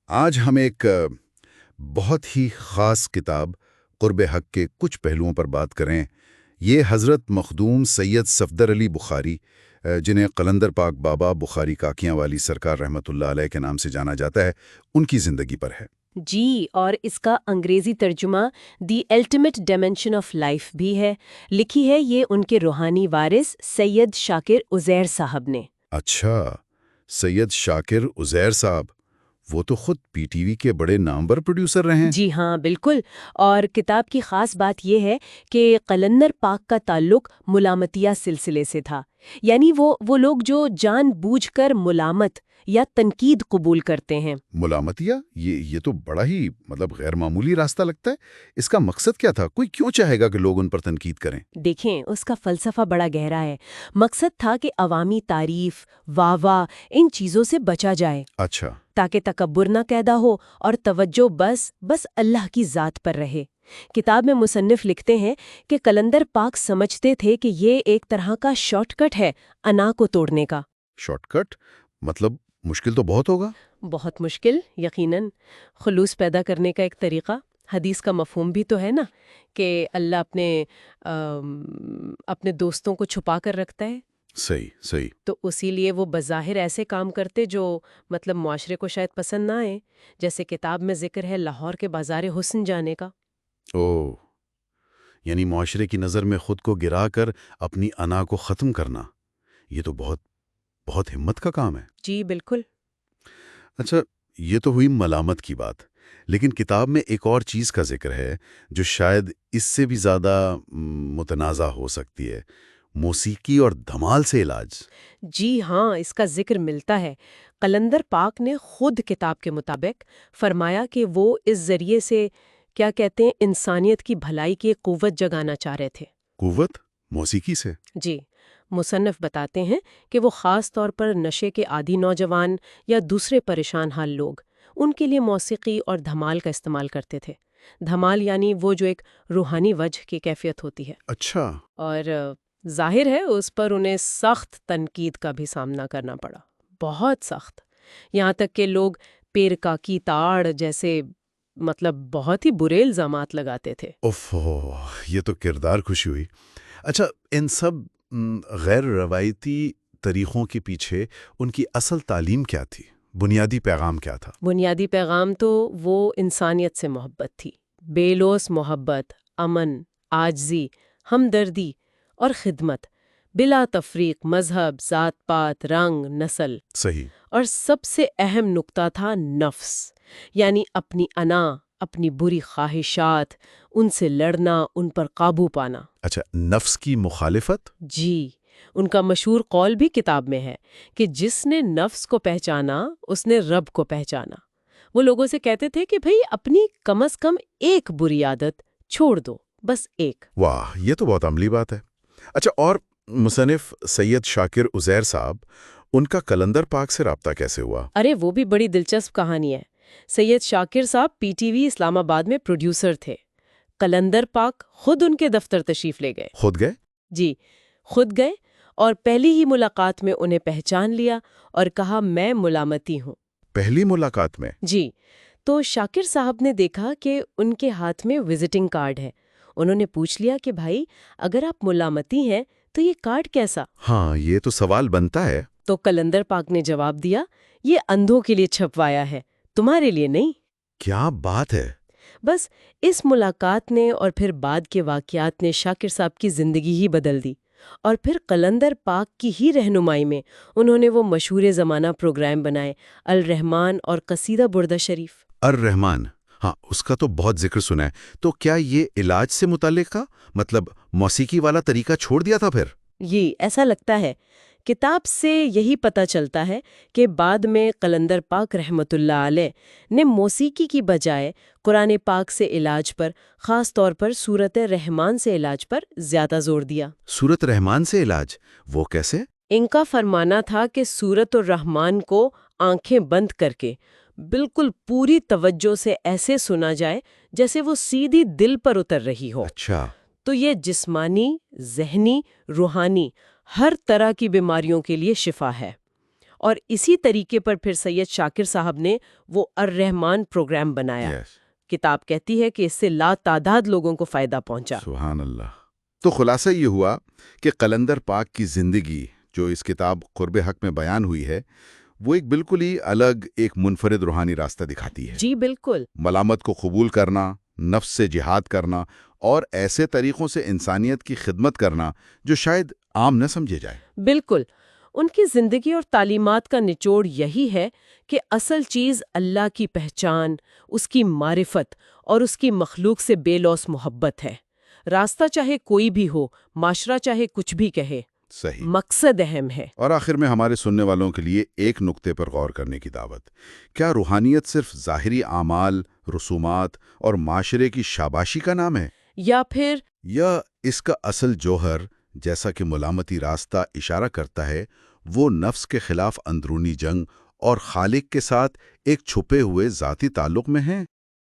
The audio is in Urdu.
آج ہم ایک بہت ہی خاص کتاب قرب حق کے کچھ پہلوؤں پر بات کریں۔ یہ حضرت مخدوم سید صفدر علی بخاری، جنہیں قلندر پاک بابا بخاری کاکیاں والی سرکار رحمۃ اللہ علیہ کے نام سے جانا جاتا ہے، ان کی زندگی پر ہے۔ جی، اور اس کا انگریزی ترجمہ the ultimate dimension of life بھی ہے۔ لکھی ہے یہ ان کے روحانی وارث سید شاکر عزیر صاحب نے۔ اچھا، سید شاکر عزیر صاحب، وہ تو خود پی ٹی وی کے بڑے نامور پروڈیوسر رہے ہیں۔ جی ہاں، بالکل۔ اور کتاب کی خاص بات یہ ہے کہ قلندر پاک کا تعلق ملامتیہ سلسلے سے تھا، یعنی وہ لوگ جو جان بوجھ کر ملامت یا تنقید قبول کرتے ہیں۔ ملامتیہ، یہ تو بڑا ہی غیر معمولی راستہ لگتا ہے۔ اس کا مقصد کیا تھا؟ کوئی کیوں چاہے گا کہ لوگ ان پر تنقید کریں؟ دیکھیں، اس کا فلسفہ بڑا گہرا ہے۔ مقصد تھا کہ عوامی تعریف، واہ ان چیزوں سے بچا جائے، اچھا، تاکہ تکبر نہ پیدا ہو اور توجہ بس اللہ کی ذات پر رہے۔ کتاب میں مصنف لکھتے ہیں کہ قلندر پاک سمجھتے تھے کہ یہ ایک طرح کا شارٹ کٹ ہے انا کو توڑنے کا۔ Short cut? مشکل تو بہت ہوگا۔ بہت مشکل، یقیناً۔ خلوص پیدا کرنے کا ایک طریقہ۔ حدیث کا مفہوم بھی تو ہے نا کہ اللہ اپنے دوستوں کو چھپا کر رکھتا ہے۔ صحیح۔ تو اسی لیے وہ بظاہر ایسے کام کرتے جو معاشرے کو شاید پسند نہ آئے، جیسے کتاب میں ذکر ہے لاہور کے بازار حسن جانے کا۔ یعنی معاشرے کی نظر میں خود کو گرا کر اپنی انا کو ختم کرنا، یہ تو بہت ہمت کا کام ہے۔ جی بالکل۔ اچھا، یہ تو ہوئی ملامت کی بات، لیکن کتاب میں ایک اور چیز کا ذکر ہے جو شاید اس سے بھی زیادہ متنازع ہو سکتی ہے: موسیقی اور دھمال سے علاج۔ جی ہاں، اس کا ذکر ملتا ہے۔ قلندر پاک نے خود کتاب کے مطابق فرمایا کہ وہ اس ذریعے سے کیا کہتے ہیں، انسانیت کی بھلائی کی قوت جگانا چاہ رہے تھے۔ قوت؟ موسیقی سے؟ جی، مصنف بتاتے ہیں کہ وہ خاص طور پر نشے کے عادی نوجوان یا دوسرے پریشان حال لوگ، ان کے لیے موسیقی اور دھمال کا استعمال کرتے تھے۔ دھمال یعنی وہ جو ایک روحانی وجہ کی کیفیت ہوتی ہے۔ اچھا۔ اور ظاہر ہے اس پر انہیں سخت تنقید کا بھی سامنا کرنا پڑا، بہت سخت، یہاں تک کہ لوگ پیر کا کی تاڑ جیسے بہت ہی برے الزامات لگاتے تھے۔ یہ تو کردار خوشی ہوئی۔ اچھا، ان سب غیر روایتی طریقوں کے پیچھے ان کی اصل تعلیم کیا تھی؟ بنیادی پیغام کیا تھا؟ بنیادی پیغام تو وہ انسانیت سے محبت تھی، بے لوث محبت، امن، عاجزی، ہمدردی اور خدمت، بلا تفریق مذہب، ذات پات، رنگ، نسل۔ صحیح۔ اور سب سے اہم نقطہ تھا نفس، یعنی اپنی انا، اپنی بری خواہشات، ان سے لڑنا، ان پر قابو پانا۔ اچھا، نفس کی مخالفت؟ جی، ان کا مشہور قول بھی کتاب میں ہے کہ جس نے نفس کو پہچانا اس نے رب کو پہچانا۔ وہ لوگوں سے کہتے تھے کہ بھئی اپنی کم از کم ایک بری عادت چھوڑ دو، بس ایک۔ واہ، یہ تو بہت عملی بات ہے۔ اچھا، اور مصنف سید شاکر عزیر صاحب، ان کا قلندر پاک سے رابطہ کیسے ہوا؟ ارے وہ بھی بڑی دلچسپ کہانی ہے۔ سید شاکر صاحب پی ٹی وی اسلام آباد میں پروڈیوسر تھے۔ قلندر پاک خود ان کے دفتر تشریف لے گئے۔ خود گئے؟ جی، خود گئے، اور پہلی ہی ملاقات میں انہیں پہچان لیا اور کہا میں ملامتی ہوں۔ پہلی ملاقات میں؟ جی، تو شاکر صاحب نے دیکھا کہ ان کے ہاتھ میں وزٹنگ کارڈ ہے۔ انہوں نے پوچھ لیا کہ بھائی اگر آپ ملامتی ہیں تو یہ کارڈ کیسا؟ ہاں، یہ تو سوال بنتا ہے۔ تو قلندر پاک نے جواب دیا، یہ اندھوں کے لیے چھپوایا ہے، تمہارے لیے نہیں۔ کیا بات ہے! بس اس ملاقات نے اور پھر بعد کے واقعات نے شاکر صاحب کی زندگی ہی بدل دی، اور پھر قلندر پاک کی ہی رہنمائی میں انہوں نے وہ مشہور زمانہ پروگرام بنائے، الرحمان اور قصیدہ بردہ شریف۔ الرحمان، ہاں، اس کا تو بہت ذکر سنا ہے۔ تو کیا یہ علاج سے متعلق تھا؟ موسیقی والا طریقہ چھوڑ دیا تھا پھر؟ یہ ایسا لگتا ہے۔ کتاب سے یہی پتہ چلتا ہے کہ بعد میں قلندر پاک رحمۃ اللہ علیہ نے موسیقی کی بجائے قرآن پاک سے علاج پر، خاص طور پر سورت رحمان سے علاج پر زیادہ زور دیا۔ سورت رحمان سے علاج؟ وہ کیسے؟ ان کا فرمانا تھا کہ سورت الرحمان کو آنکھیں بند کر کے بالکل پوری توجہ سے ایسے سنا جائے جیسے وہ سیدھی دل پر اتر رہی ہو۔ اچھا۔ تو یہ جسمانی، ذہنی، روحانی ہر طرح کی بیماریوں کے لیے شفا ہے۔ اور اسی طریقے پر پھر سید شاکر صاحب نے وہ الرحمان پروگرام بنایا۔ کتاب کہتی ہے کہ اس سے لا تعداد لوگوں کو فائدہ پہنچا۔ سبحان اللہ۔ تو خلاصہ یہ ہوا کہ قلندر پاک کی زندگی جو اس کتاب قرب حق میں بیان ہوئی ہے، وہ ایک بالکل ہی الگ، ایک منفرد روحانی راستہ دکھاتی ہے۔ جی بالکل۔ ملامت کو قبول کرنا، نفس سے جہاد کرنا اور ایسے طریقوں سے انسانیت کی خدمت کرنا جو شاید عام نہ سمجھے جائے۔ بالکل۔ ان کی زندگی اور تعلیمات کا نچوڑ یہی ہے کہ اصل چیز اللہ کی پہچان، اس کی معرفت اور اس کی مخلوق سے بے لوث محبت ہے۔ راستہ چاہے کوئی بھی ہو، معاشرہ چاہے کچھ بھی کہے، صحیح، مقصد اہم ہے۔ اور آخر میں ہمارے سننے والوں کے لیے ایک نقطے پر غور کرنے کی دعوت۔ کیا روحانیت صرف ظاہری اعمال، رسومات اور معاشرے کی شاباشی کا نام ہے؟ یا اس کا اصل جوہر، جیسا کہ ملامتی راستہ اشارہ کرتا ہے، وہ نفس کے خلاف اندرونی جنگ اور خالق کے ساتھ ایک چھپے ہوئے ذاتی تعلق میں ہے؟